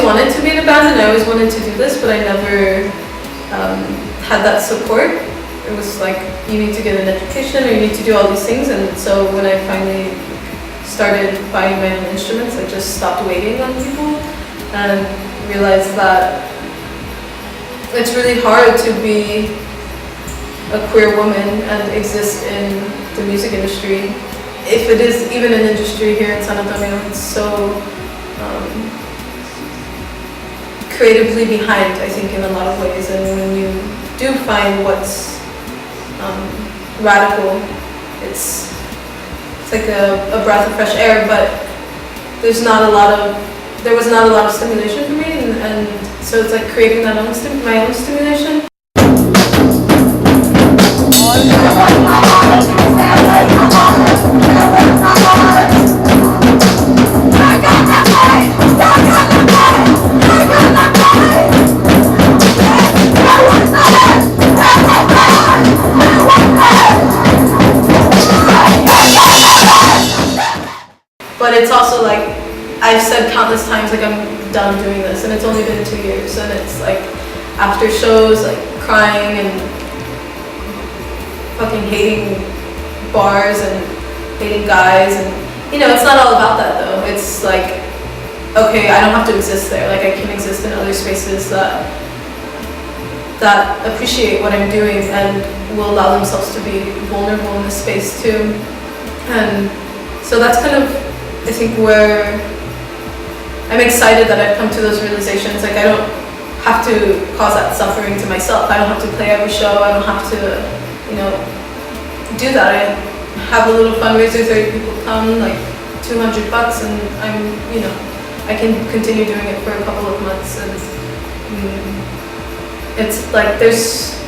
wanted to be in a band and I always wanted to do this, but I never had that support. It was like, you need to get an education or you need to do all these things. And so when I finally started buying my own instruments, I just stopped waiting on people and realized that it's really hard to be a queer woman and exist in the music industry. If it is even an industry here in San Antonio, it's so creatively behind, I think, in a lot of ways. And when you do find what's radical, it's like a breath of fresh air, but there was not a lot of stimulation for me, and so it's like creating my own stimulation. But it's also like, I've said countless times, like, I'm done doing this, and it's only been 2 years, and it's like, after shows, like, crying and fucking hating bars and hating guys, and, you know, it's not all about that, though. It's like, okay, I don't have to exist there, like, I can exist in other spaces that appreciate what I'm doing and will allow themselves to be vulnerable in this space, too. And so that's kind of, I think, where I'm excited that I've come to those realizations. Like, I don't have to cause that suffering to myself. I don't have to play every show. I don't have to, you know, do that. I have a little fundraiser, 30 people come, like $200, and I'm, you know, I can continue doing it for a couple of months. And it's like there's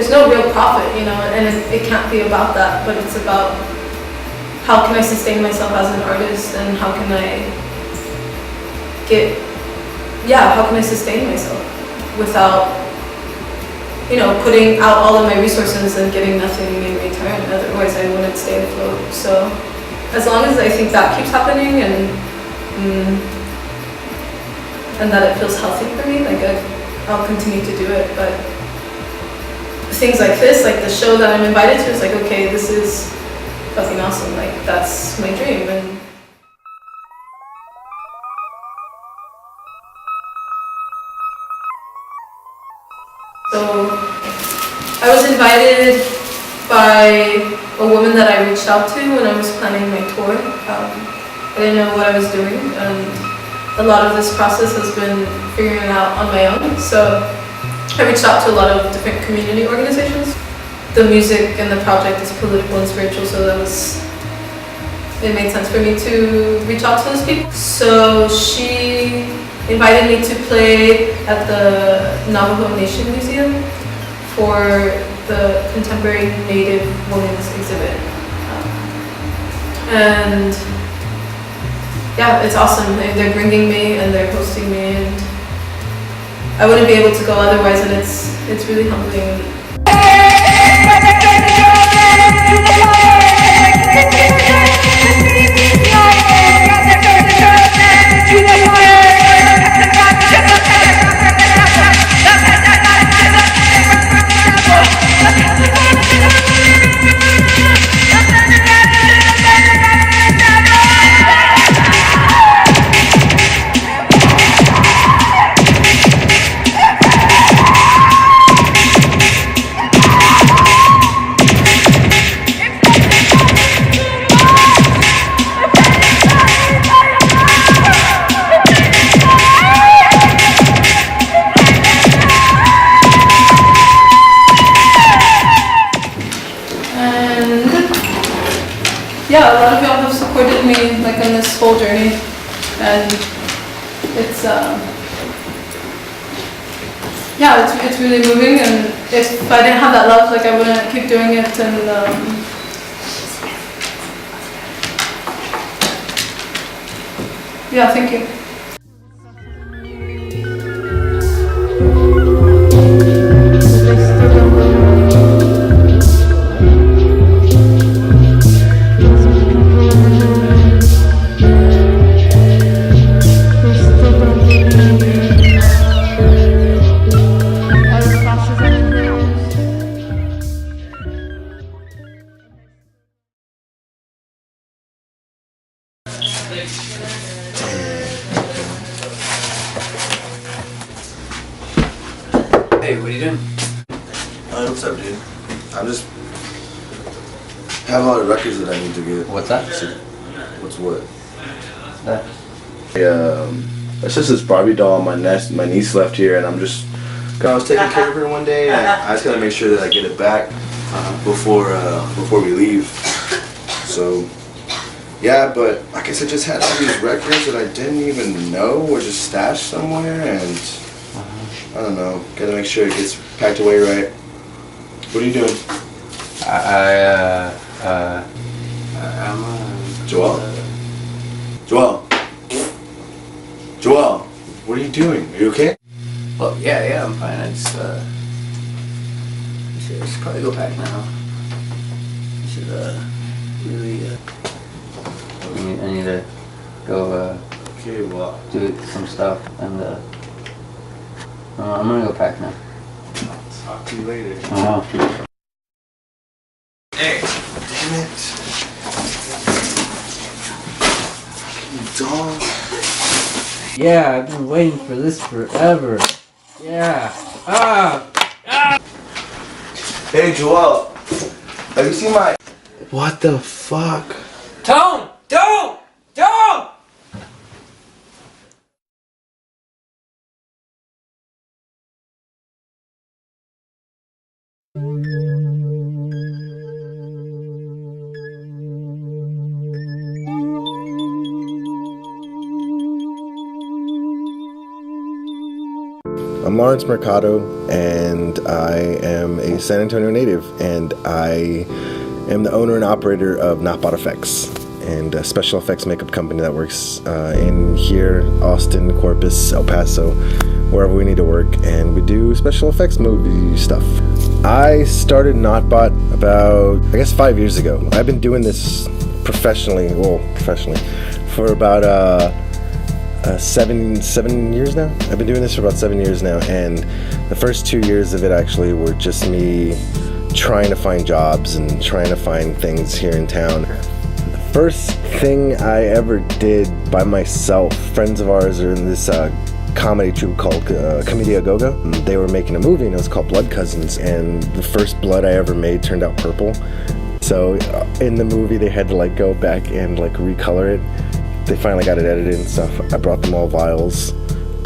no real profit, you know, and it can't be about that, but it's about how can I sustain myself as an artist, and how can I sustain myself without, you know, putting out all of my resources and getting nothing in return. Otherwise I wouldn't stay afloat. So as long as I think that keeps happening and that it feels healthy for me, like I'll continue to do it. But things like this, like the show that I'm invited to, is like, okay, this is fucking awesome, like that's my dream. And so I was invited by a woman that I reached out to when I was planning my tour. I didn't know what I was doing, and a lot of this process has been figuring it out on my own. So I reached out to a lot of different community organizations. The music and the project is political and spiritual, so it made sense for me to reach out to those people. So she invited me to play at the Navajo Nation Museum for the Contemporary Native Women's exhibit. And yeah, it's awesome. They're bringing me and they're hosting me, and I wouldn't be able to go otherwise, and it's really humbling. Yeah, a lot of y'all have supported me like on this whole journey, and it's yeah, it's really moving. And if I didn't have that love, like I wouldn't keep doing it. And yeah, thank you. Hey, what are you doing? What's up, dude? I'm just have a lot of records that I need to get. What's that? What's what? That. It's just this Barbie doll my niece left here, and I'm just. I was taking care of her one day, and I just gotta make sure that I get it back before we leave. So, yeah, but I guess I just had all these records that I didn't even know were just stashed somewhere, and I don't know. Gotta make sure it gets packed away right. What are you doing? I'm Joel? Joel, what are you doing? Are you okay? Well, yeah, I'm fine. I just, I should probably go back now. I should, really, I need to go, Okay, well. do some stuff, and, I'm gonna go pack now. I'll talk to you later. Hey! Damn it. Fucking dog. Yeah, I've been waiting for this forever. Yeah. Hey, Joel. Have you seen my... What the fuck? Don't! I'm Lawrence Mercado, and I am a San Antonio native, and I am the owner and operator of Not Bought Effects, and a special effects makeup company that works in here, Austin, Corpus, El Paso, wherever we need to work, and we do special effects movie stuff. I started Not Bought about, I guess, 5 years ago. I've been doing this professionally, for about 7 years now. I've been doing this for about 7 years now, and the first 2 years of it actually were just me trying to find jobs and trying to find things here in town. The first thing I ever did by myself, friends of ours are in this comedy troupe called Commedia Goga. They were making a movie and it was called Blood Cousins, and the first blood I ever made turned out purple. So in the movie they had to like go back and like recolor it. They finally got it edited and stuff. I brought them all vials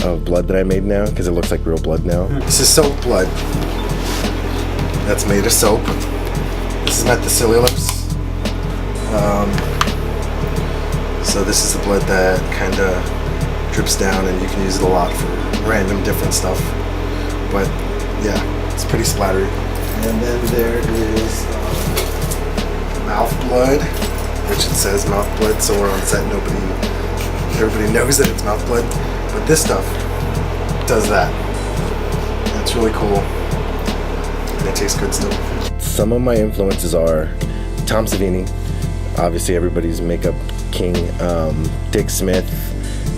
of blood that I made now because it looks like real blood now. This is soap blood. That's made of soap. This is methicellulose. So this is the blood that kind of drips down, and you can use it a lot for random different stuff. But yeah, it's pretty splattery. And then there is mouth blood, which it says mouth blood, so we're on set, everybody knows that it's mouth blood, but this stuff does that. That's really cool, and it tastes good still. Some of my influences are Tom Savini, obviously everybody's makeup king, Dick Smith,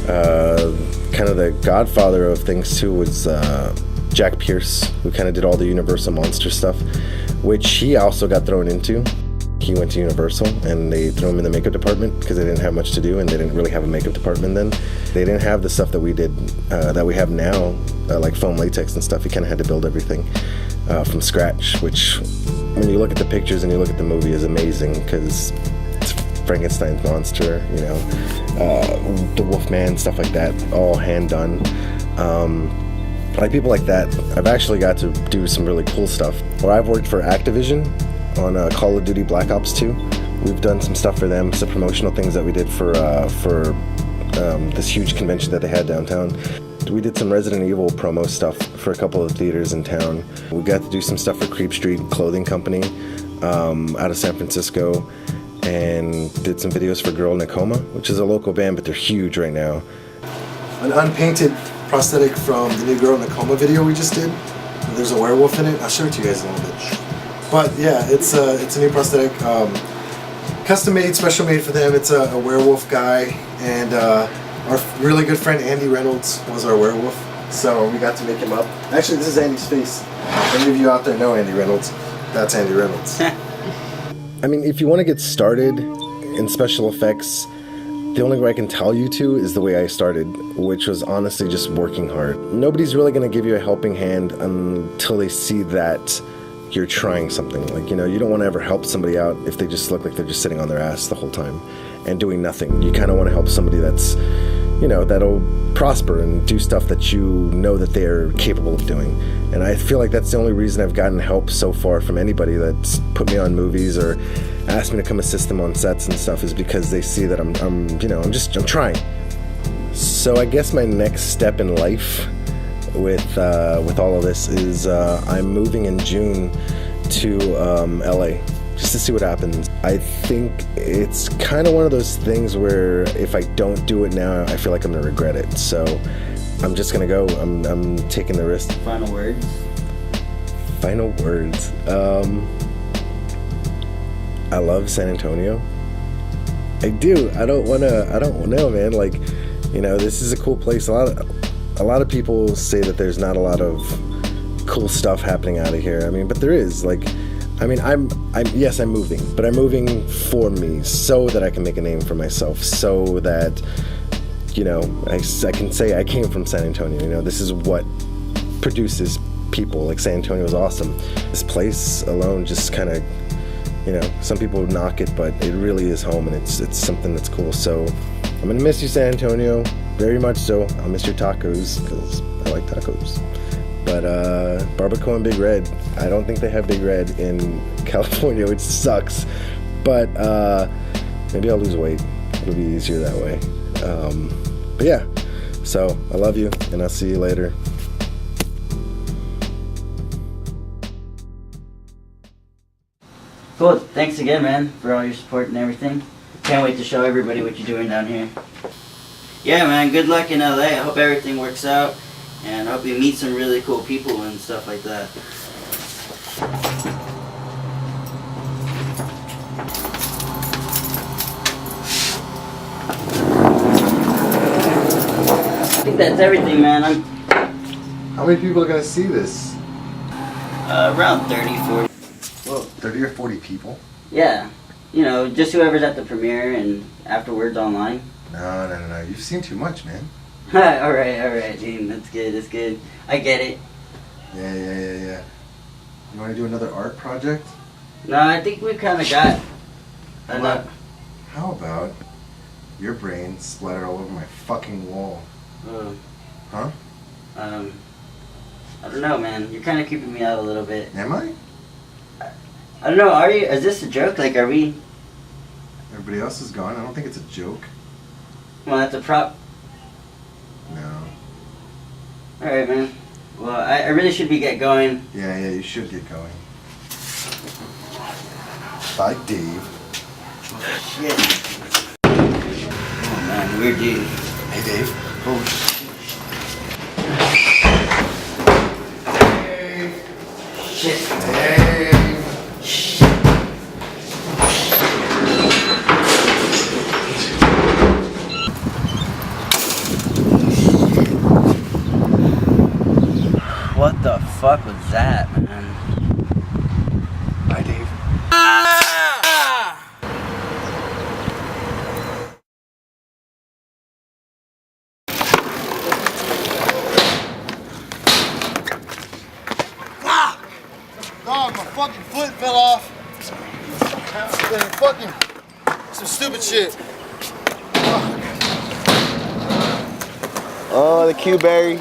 kind of the godfather of things too was Jack Pierce, who kind of did all the Universal monster stuff, which he also got thrown into. He went to Universal and they threw him in the makeup department because they didn't have much to do, and they didn't really have a makeup department then. They didn't have the stuff that we did, that we have now, like foam latex and stuff. He kind of had to build everything from scratch, which when you look at the pictures and you look at the movie is amazing because it's Frankenstein's monster, you know, the Wolfman, stuff like that, all hand done. Like people like that, I've actually got to do some really cool stuff. Where I've worked for Activision on Call of Duty Black Ops 2. We've done some stuff for them, some promotional things that we did for this huge convention that they had downtown. We did some Resident Evil promo stuff for a couple of theaters in town. We got to do some stuff for Creep Street Clothing Company out of San Francisco, and did some videos for Girl Nakoma, which is a local band, but they're huge right now. An unpainted prosthetic from the new Girl Nakoma video we just did. There's a werewolf in it. I'll show it to you guys in a little bit. But yeah, it's a new prosthetic, custom made, special made for them. It's a werewolf guy, and our really good friend Andy Reynolds was our werewolf, so we got to make him up. Actually, this is Andy's face. Any of you out there know Andy Reynolds? That's Andy Reynolds. I mean, if you want to get started in special effects, The only way I can tell you to is the way I started, which was honestly just working hard. Nobody's really gonna give you a helping hand until they see that you're trying something. Like, you know, you don't want to ever help somebody out if they just look like they're just sitting on their ass the whole time and doing nothing. You kind of want to help somebody that's, you know, that'll prosper and do stuff that you know that they're capable of doing. And I feel like that's the only reason I've gotten help so far from anybody that's put me on movies or asked me to come assist them on sets and stuff, is because they see that I'm trying. So I guess my next step in life with all of this is I'm moving in June to LA just to see what happens. I think it's kind of one of those things where if I don't do it now, I feel like I'm gonna regret it. So I'm just gonna go. I'm taking the risk. Final words? Final words. I love San Antonio. I do. I don't know, man. Like, you know, this is a cool place. A lot of people say that there's not a lot of cool stuff happening out of here. I mean, but there is. Like, I mean, yes, I'm moving, but I'm moving for me so that I can make a name for myself, so that, you know, I can say I came from San Antonio. You know, this is what produces people. Like, San Antonio is awesome. This place alone just kind of, you know, some people knock it, but it really is home, and it's something that's cool. So I'm gonna miss you, San Antonio, very much so. I'll miss your tacos, because I like tacos. But barbacoa and Big Red, I don't think they have Big Red in California, which sucks. But maybe I'll lose weight. It'll be easier that way. But yeah, so I love you, and I'll see you later. Cool. Thanks again, man, for all your support and everything. Can't wait to show everybody what you're doing down here. Yeah, man, good luck in LA. I hope everything works out, and I hope you meet some really cool people and stuff like that. I think that's everything, man. How many people are gonna see this? Around 30, 40. Whoa, 30 or 40 people? Yeah. You know, just whoever's at the premiere and afterwards online. No. You've seen too much, man. Alright, Gene. That's good. I get it. Yeah. You want to do another art project? No, I think we kind of got enough. How about your brain splattered all over my fucking wall? Huh? I don't know, man. You're kind of creeping me out a little bit. Am I? I don't know. Are you? Is this a joke? Like, are we? Everybody else is gone. I don't think it's a joke. Well, that's a prop. No. Alright, man. Well, I really should get going. Yeah, you should get going. Bye, Dave. Oh, shit. Oh, man. Weird dude. Hey, Dave. Oh, shit. Dave. What the fuck was that, man? Bye, Dave. Dog, my fucking foot fell off. Fucking some stupid shit. Oh, the Q-berry.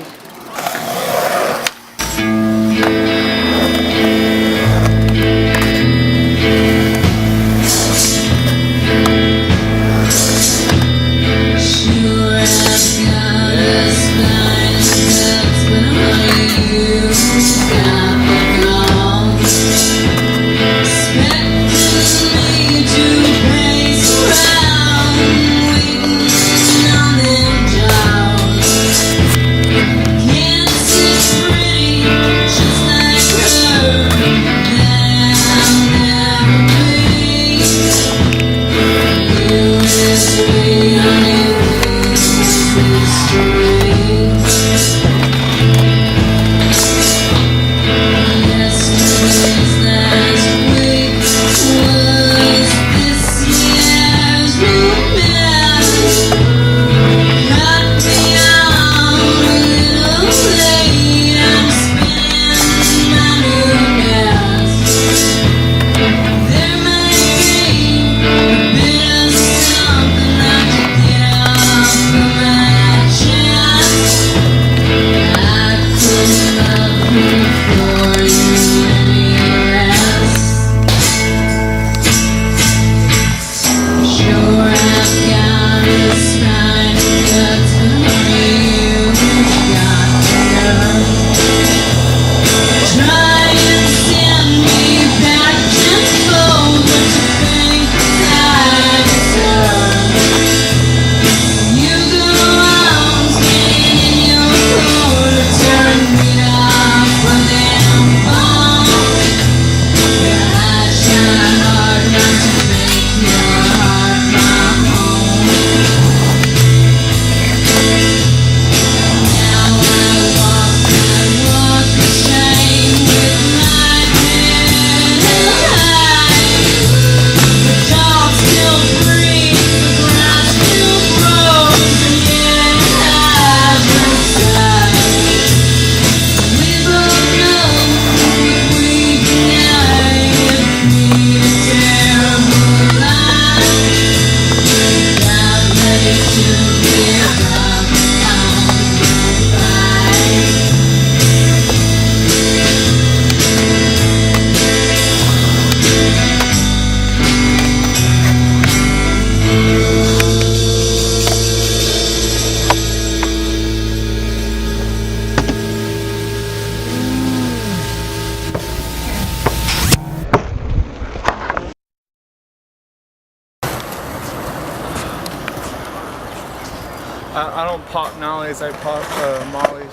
I don't pop nollies, I pop mollies.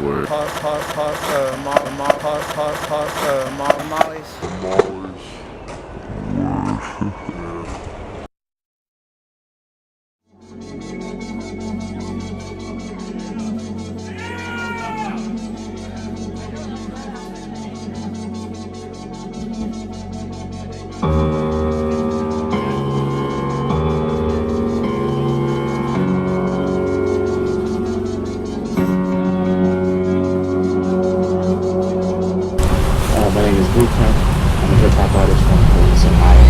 What? Pop mollies. My name is Blueprint. I'm a hip-hop artist from Columbus, Ohio.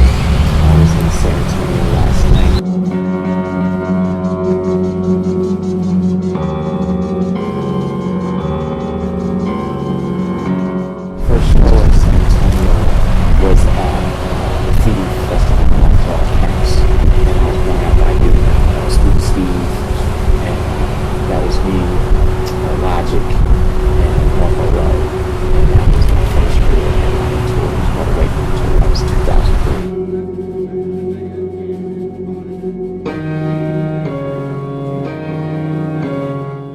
I was in San Antonio last night. First show in San Antonio was at the Feedy Festival called Caps. And I was going out by you. That was Scoop Steve. And that was me, Logic, and One More Row. And that was my first real headlining tour. It was called Away From Tour. That was 2003.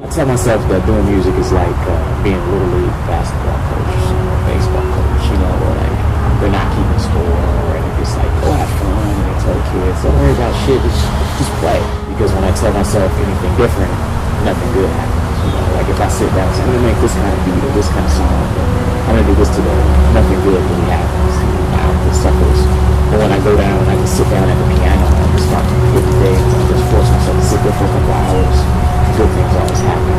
I tell myself that doing music is like being a little league basketball coach or baseball coach, you know, or like they're not keeping score, and it's like, go have fun, and I tell kids, don't worry about shit, just play. Because when I tell myself anything different, nothing good happens. You know, like if I sit down and say, I'm gonna make this kind of beat or this kind of song, I'm gonna do this today, nothing good really happens. My output suffers. But when I go down and I just sit down at the piano and I just start to hit the things, and I just force myself to sit there for a couple hours, good things always happen.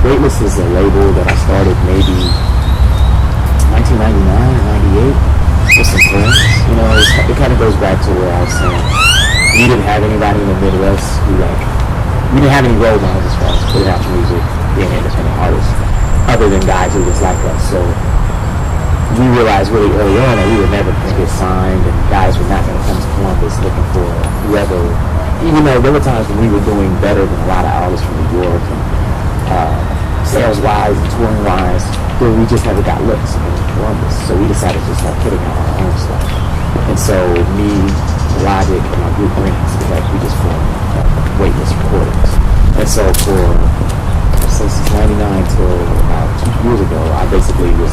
Weightless is a label that I started maybe 1999 or 98 with some friends. You know, it kind of goes back to where I was saying, we didn't have anybody in the Midwest who we didn't have any role models as far as putting out music, being an independent artist, other than guys who was like us. So we realized really early on that we were never going to get signed, and guys were not going to come to Columbus looking for whoever, even though there were times when we were doing better than a lot of artists from New York and sales-wise and touring-wise, but we just never got looks in Columbus. So we decided to start putting out our own stuff. And so me, Logic, and my group Rings, we just formed Weightless Recordings. And so since 99 till about 2 years ago, I basically was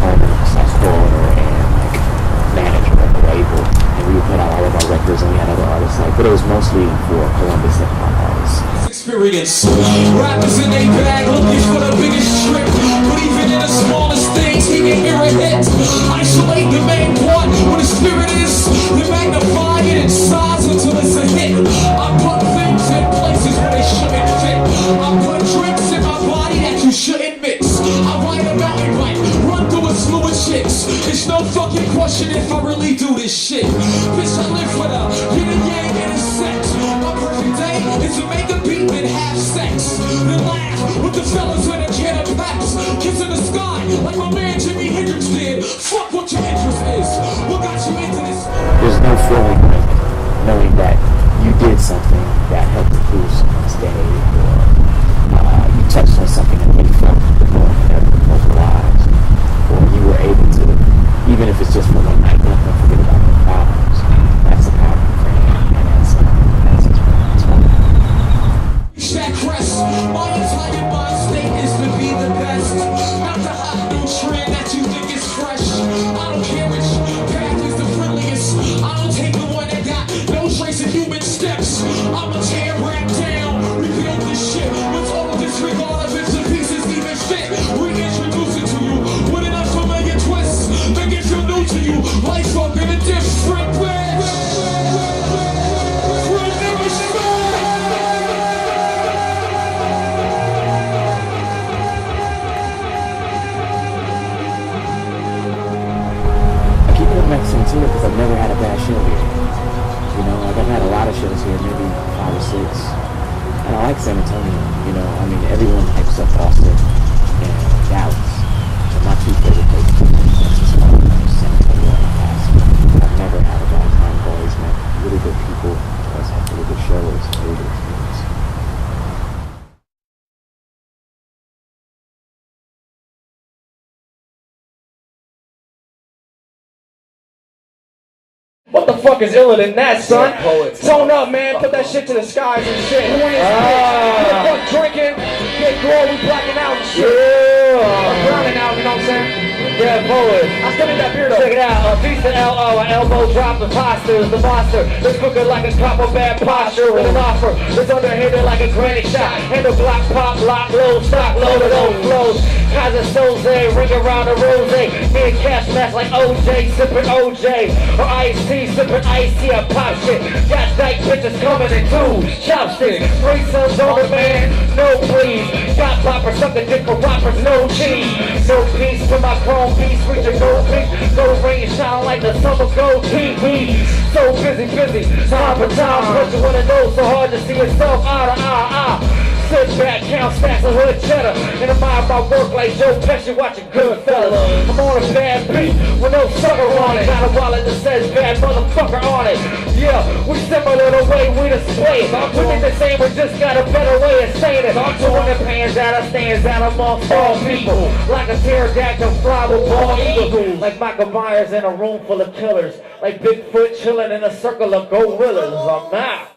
owner/co-owner and manager of the label. And we would put out all of our records, and we had other artists, but it was mostly for Columbus hip-hop artists. Experience. Rappers in their bag looking for the biggest trick, but even in the smallest things, he can hear a hit. Isolate the main part where the spirit is, then magnify it in size until it's a hit. I put things in places where they shouldn't fit. I put drinks in my body that you shouldn't mix. I ride a mountain bike, run through a slew of chicks. It's no fucking question if I really do this shit. Bitch, I live with a yin and yang and a sex. My perfect day is to make a beat and have sex, then laugh with the fellas in a can of packs, kiss in the sky like my man Jimi Hendrix did. Fuck what your interest is, what got you into this? There's no feeling like knowing that you did something that helped improve someone's day, or you touched on something that really felt more over lives, or you were able to, even if it's just for one night, don't forget about the problems. That's a powerful thing, and that's that crest, my entire mind state is to be the best, not the hot new trend that you think is fresh. I don't care which path is the friendliest, I don't take the one that got no trace of human steps. I'ma tear rap down, rebuild this shit with all disregard of bits and pieces even fit. Reintroduce it to you with an unfamiliar twist, make it feel new to you, life up in a different way. Because I've never had a bad show here. You know, like I've had a lot of shows here, maybe 5 or 6. And I like San Antonio, you know, I mean, everyone likes except Austin and Dallas. So my two favorite places in Texas are San Antonio and El Paso. I've never had a bad time. I've always met really good people. Always had really good shows, really good experience. What the fuck is iller than that, son? Tone up, man. Put that shit to the skies and shit. Who in this bitch? Fuck drinking, get glory, blacking out and shit. I'm drowning out, you know what I'm saying? Yeah, poet. I still need that beer though. Check it out. A piece of L.O. An elbow drop imposters. The monster. It's crooked like a cop of bad posture. With an offer. It's underhanded like a granny shot. Handle block, pop, lock, low, stock, loaded, overflows. Kaiser Soze, ring around a rose. Me and Cash match like OJ, sipping OJ. Or IC, sipping icy, I pop shit. Got dyke bitches coming in two chopsticks. 3 sons on the man, no please. Got poppers, sucking dick for roppers, no cheese. No peace to my chrome piece, reach a gold piece. Gold ring shine like the summer gold TV. So busy, time for time. What you wanna know, so hard to see yourself eye to eye. Sit back, count stacks of hood cheddar. And I'm mind my work like Joe Pesci watching Goodfellas. I'm on a bad beat with no sucker on it. Got a wallet that says bad motherfucker on it. Yeah, we similar the way we display it. We think the same, we just got a better way of saying it. So when it pans out, I stands out amongst all people. Like a pterodactyl fly with bald eagles. Like Michael Myers in a room full of killers. Like Bigfoot chilling in a circle of gorillas. I'm out.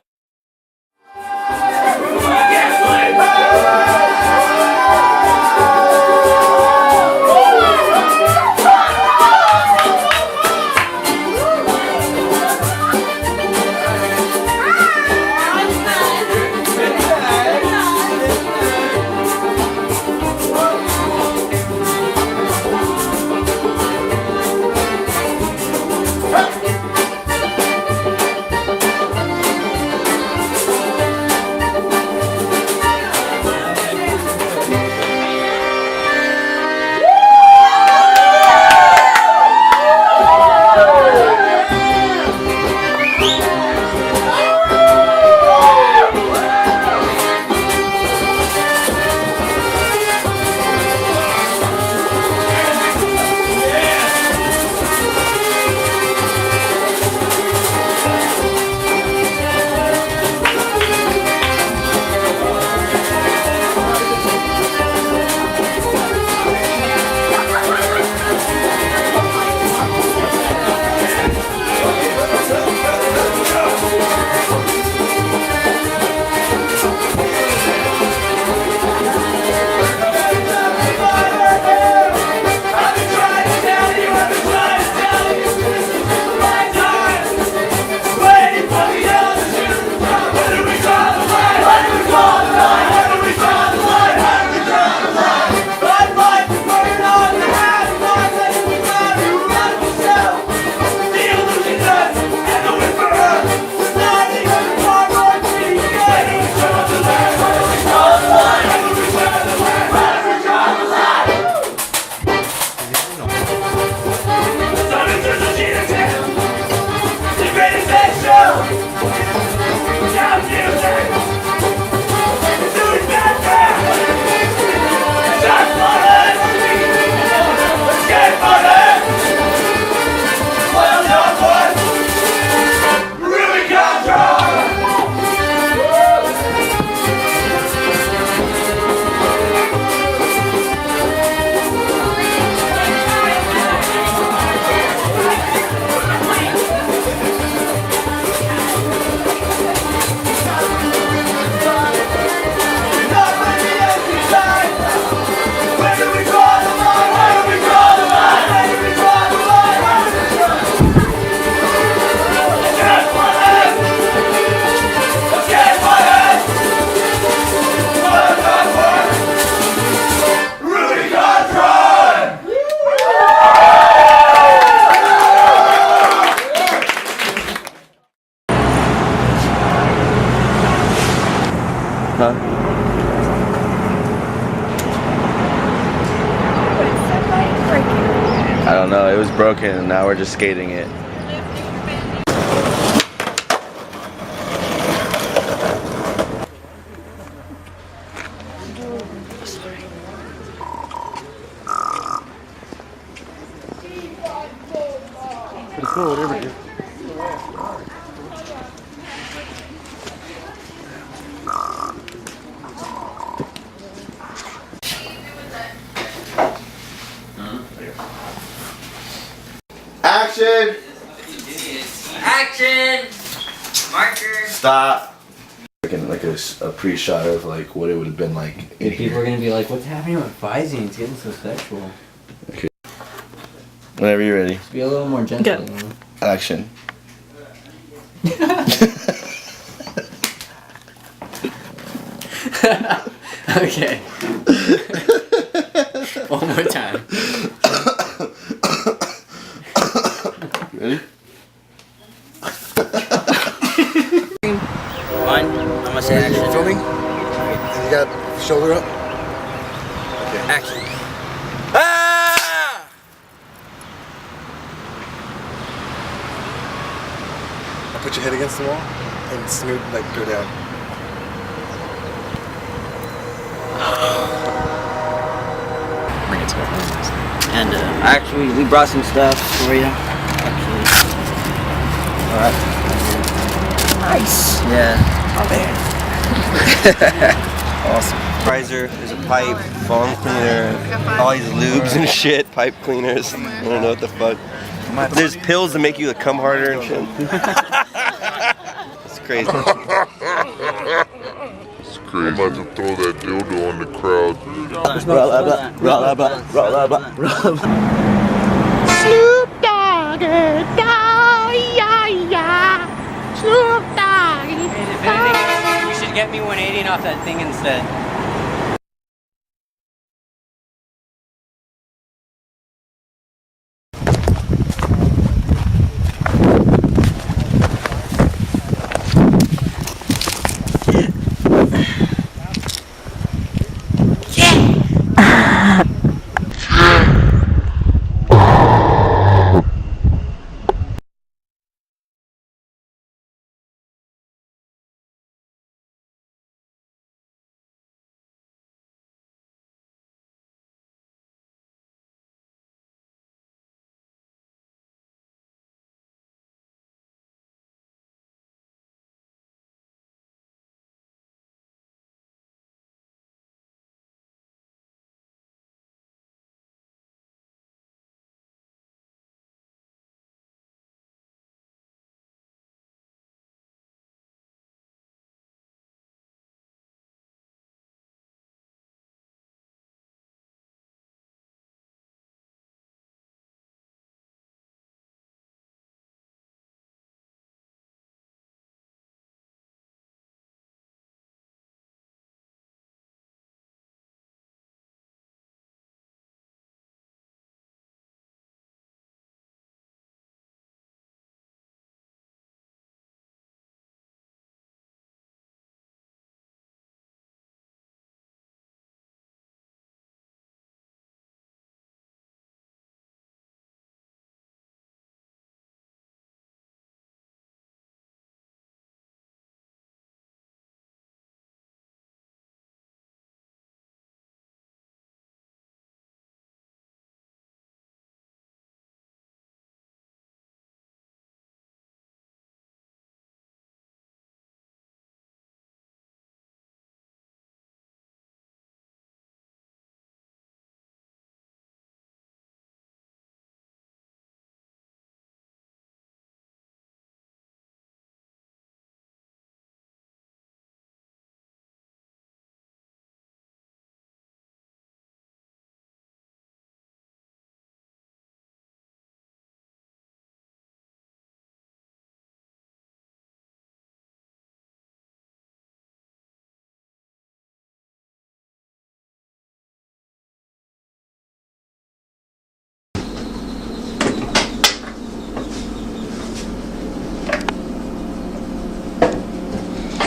I don't know, it was broken and now we're just skating it. Sorry. cool, whatever, dude. Action! Action! Marker! Stop. Like a pre-shot of like what it would have been like in People are gonna be like, what's happening with Faisy? It's getting so sexual. Okay. Whenever you're ready. Just be a little more gentle. You know? Action. Okay. One more time. Ready? One, I'm gonna say action. Filming? And you got the shoulder up? Okay. Action. Ah! Now put your head against the wall and smooth, like, go down. Bring it to the And actually, we brought some stuff for you. Actually. Alright. Nice. Yeah. Oh man. Awesome. Riser, there's a pipe, foam cleaner, all these lubes and shit, pipe cleaners. I don't know what the fuck. There's pills to make you come harder and shit. It's crazy. It's crazy. I'm about to throw that dildo on the crowd. Snoop Doggy, yeah, yeah. Snoop Doggy. If anything, you should get me 180 off that thing instead.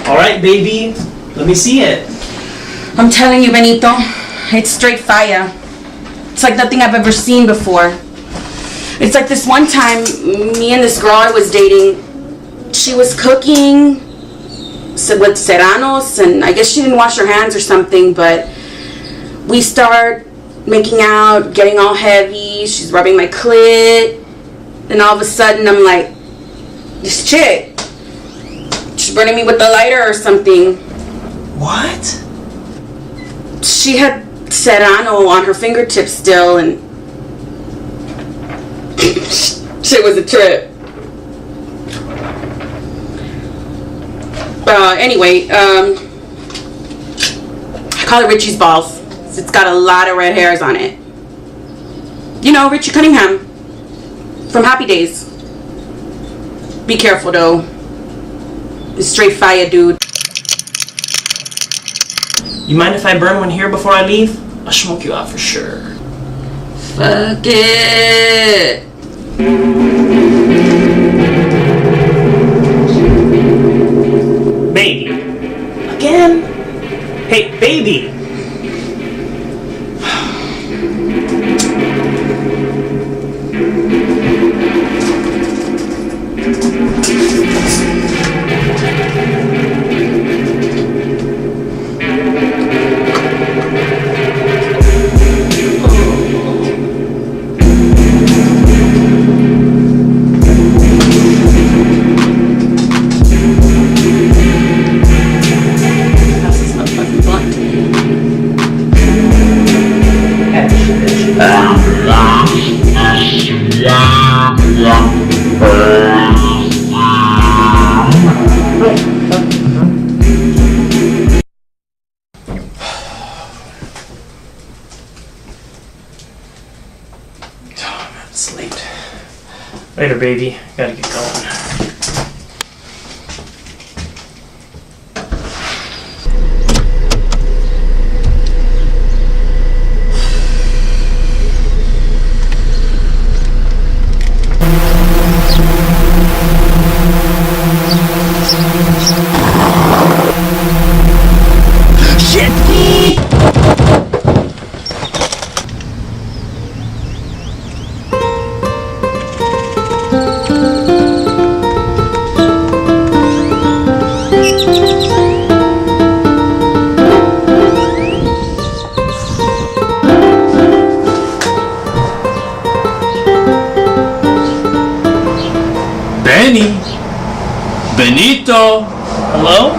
Alright, baby. Let me see it. I'm telling you, Benito, it's straight fire. It's like nothing I've ever seen before. It's like this one time, me and this girl I was dating, she was cooking with serranos, and I guess she didn't wash her hands or something, but we start making out, getting all heavy, she's rubbing my clit, And all of a sudden, I'm like, this chick, she's burning me with a lighter or something. What? She had Serrano on her fingertips still, and shit was a trip. Anyway, I call it Richie's balls. It's got a lot of red hairs on it. You know, Richie Cunningham from Happy Days. Be careful though. It's straight fire, dude. You mind if I burn one here before I leave? I'll smoke you out for sure. Fuck it. Baby. Again? Hey, baby! It's late. Later, baby. Gotta get going. Benito! Hello?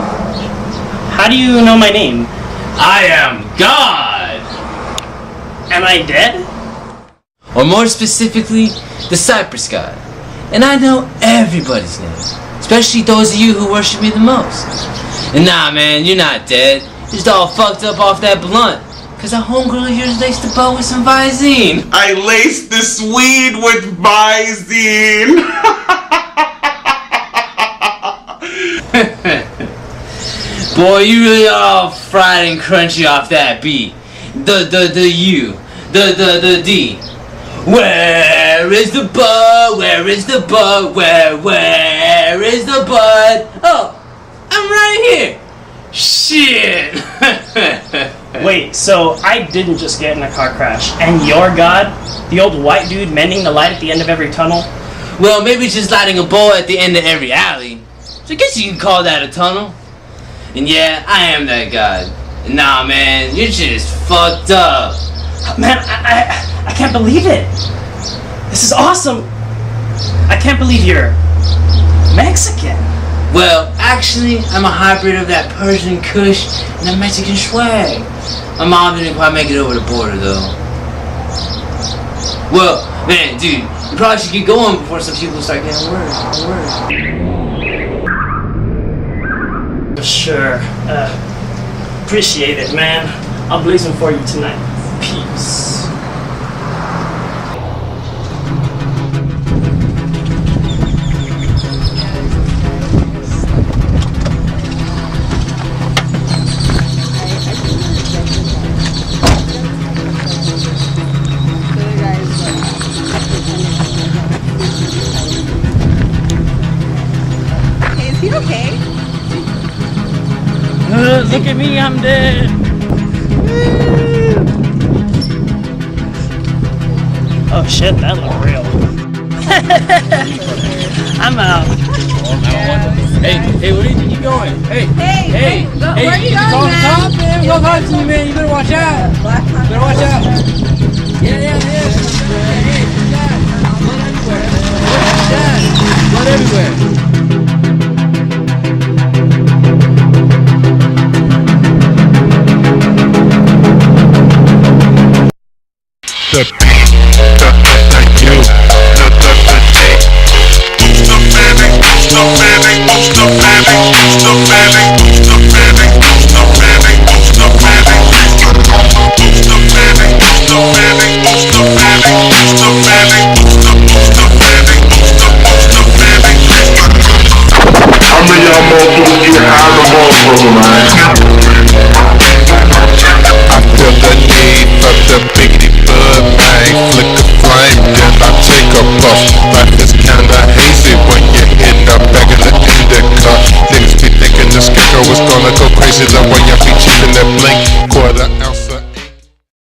How do you know my name? I am God! Am I dead? Or more specifically, the Cypress God. And I know everybody's name, especially those of you who worship me the most. And nah, man, you're not dead. You're just all fucked up off that blunt. Cause a homegirl of yours laced the bow with some Visine. I laced this weed with Visine! Boy, you really are all fried and crunchy off that beat. The D. Where is the bud? Where is the bud? Where is the bud? Oh, I'm right here. Shit. Wait, so I didn't just get in a car crash, and you're God? The old white dude mending the light at the end of every tunnel? Well, maybe just lighting a bowl at the end of every alley. So I guess you can call that a tunnel. And yeah, I am that God. And nah, man, you're just fucked up. Man, I can't believe it. This is awesome. I can't believe you're Mexican. Well, actually, I'm a hybrid of that Persian Kush and that Mexican swag. My mom didn't quite make it over the border, though. Well, man, dude, you probably should get going before some people start getting word. Sure. Appreciate it, man. I'll blaze them for you tonight. Peace. Is he okay? Look at me, I'm dead. Oh shit, that looked real. I'm out. Hey, where do you think you're going? Hey, Where are you going, man? Top, man. Go hard to me, man. You better watch out. Better watch out. Yeah. Hey, the beat, the you, the D. Boost the Manning, boost the Manning, boost the Manning, boost the Manning, boost the Manning, boost the Manning, boost the Manning, boost the Manning, boost the Manning, boost the Manning, boost the Manning, boost the Manning, boost the Manning. How many y'all motherfuckers get high as a motherfucker, man? I feel the need for the biggity bud bang, flick a flame, then I take a puff. Life is kinda hazy when you're hitting a bag of the indica. Niggas be thinking the scarecrow was gonna go crazy the way I be cheating that blink.